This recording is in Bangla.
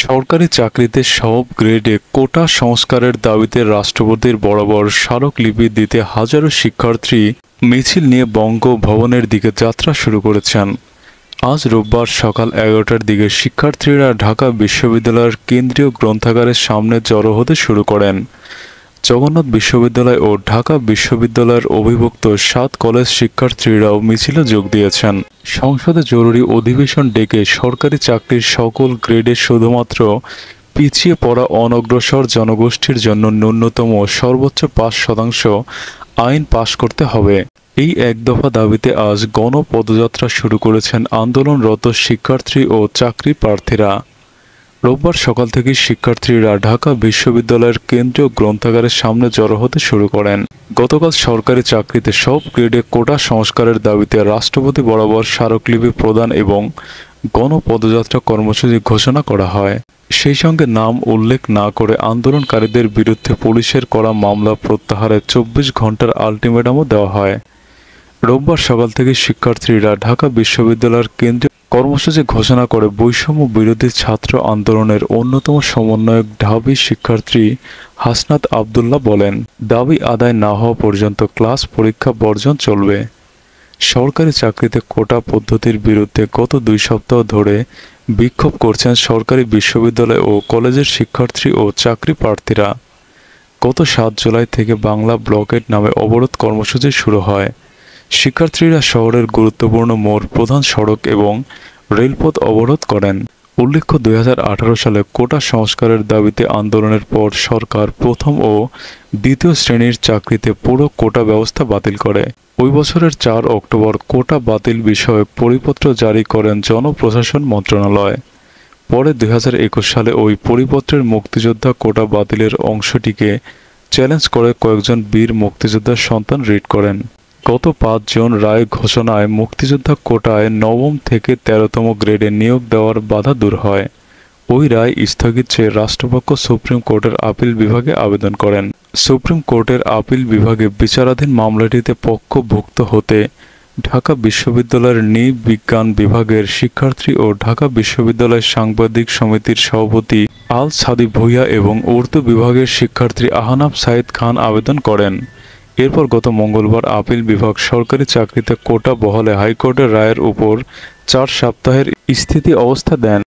সরকারি চাকরিতে সব গ্রেডে কোটা সংস্কারের দাবিতে রাষ্ট্রপতির বরাবর স্মারকলিপি দিতে হাজারো শিক্ষার্থী মিছিল নিয়ে বঙ্গভবনের দিকে যাত্রা শুরু করেছেন। আজ রোববার সকাল 11টার দিকে শিক্ষার্থীরা ঢাকা বিশ্ববিদ্যালয়ের কেন্দ্রীয় গ্রন্থাগারের সামনে জড়ো হতে শুরু করেন। জগন্নাথ বিশ্ববিদ্যালয় ও ঢাকা বিশ্ববিদ্যালয়ের অধিভুক্ত 7 কলেজ শিক্ষার্থীরাও মিছিলে যোগ দিয়েছেন। সংসদে জরুরি অধিবেশন ডেকে সরকারি চাকরির সকল গ্রেডে শুধুমাত্র পিছিয়ে পড়া অনগ্রসর জনগোষ্ঠীর জন্য ন্যূনতম সর্বোচ্চ 5% আইন পাশ করতে হবে। এই এক দফা দাবিতে আজ গণপদযাত্রা শুরু করেছেন আন্দোলনরত শিক্ষার্থী ও চাকরি প্রার্থীরা। রোববার সকাল থেকে শিক্ষার্থীরা ঢাকা বিশ্ববিদ্যালয়ের কেন্দ্রীয় গ্রন্থাগারের সামনে জড়ো হতে শুরু করেন। গতকাল সরকারি চাকরিতে সব গ্রেডে কোটা সংস্কারের দাবিতে রাষ্ট্রপতি বরাবর স্মারকলিপি প্রদান এবং গণপদযাত্রা কর্মসূচি ঘোষণা করা হয়। সেই সঙ্গে নাম উল্লেখ না করে আন্দোলনকারীদের বিরুদ্ধে পুলিশের করা মামলা প্রত্যাহারে 24 ঘন্টার আলটিমেটামও দেওয়া হয়। রোববার সকাল থেকে শিক্ষার্থীরা ঢাকা বিশ্ববিদ্যালয়ের কেন্দ্রীয় কর্মসূচি ঘোষণা করে বৈষম্য বিরোধী ছাত্র আন্দোলনের অন্যতম সমন্বয়ক ঢাবি শিক্ষার্থী হাসনাত আবদুল্লাহ বলেন, দাবি আদায় না হওয়া পর্যন্ত ক্লাস পরীক্ষা বর্জন চলবে। সরকারি চাকরিতে কোটা পদ্ধতির বিরুদ্ধে গত 2 সপ্তাহ ধরে বিক্ষোভ করছেন সরকারি বিশ্ববিদ্যালয় ও কলেজের শিক্ষার্থী ও চাকরি প্রার্থীরা। গত 7 জুলাই থেকে বাংলা ব্লকেট নামে অবরোধ কর্মসূচি শুরু হয়। শিক্ষার্থীরা শহরের গুরুত্বপূর্ণ মোড়, প্রধান সড়ক এবং রেলপথ অবরোধ করেন। উল্লেখ্য, 2018 সালে কোটা সংস্কারের দাবিতে আন্দোলনের পর সরকার প্রথম ও দ্বিতীয় শ্রেণীর চাকরিতে পুরো কোটা ব্যবস্থা বাতিল করে। ওই বছরের 4 অক্টোবর কোটা বাতিল বিষয়ক পরিপত্র জারি করেন জনপ্রশাসন মন্ত্রণালয়। পরে 2021 সালে ওই পরিপত্রের মুক্তিযোদ্ধা কোটা বাতিলের অংশটিকে চ্যালেঞ্জ করে কয়েকজন বীর মুক্তিযোদ্ধার সন্তান রিট করেন। গত 5 জুন রায় ঘোষণায় মুক্তিযোদ্ধা কোটায় 9ম থেকে 13তম গ্রেডে নিয়োগ দেওয়ার বাধা দূর হয়। ওই রায় স্থগিত চেয়ে রাষ্ট্রপক্ষ সুপ্রিম কোর্টের আপিল বিভাগে আবেদন করেন। সুপ্রিম কোর্টের আপিল বিভাগে বিচারাধীন মামলাটিতে পক্ষভুক্ত হতে ঢাকা বিশ্ববিদ্যালয়ের নৃবিজ্ঞান বিভাগের শিক্ষার্থী ও ঢাকা বিশ্ববিদ্যালয় সাংবাদিক সমিতির সভাপতি আল সাদি ভুইয়া এবং উর্দু বিভাগের শিক্ষার্থী আহনাফ সাইদ খান আবেদন করেন। এরপর গত মঙ্গলবার আপিল বিভাগ সরকারি চাকরিতে কোটা বহালে হাইকোর্টের রায়ের উপর 4 সপ্তাহের স্থিতি অবস্থা দেন।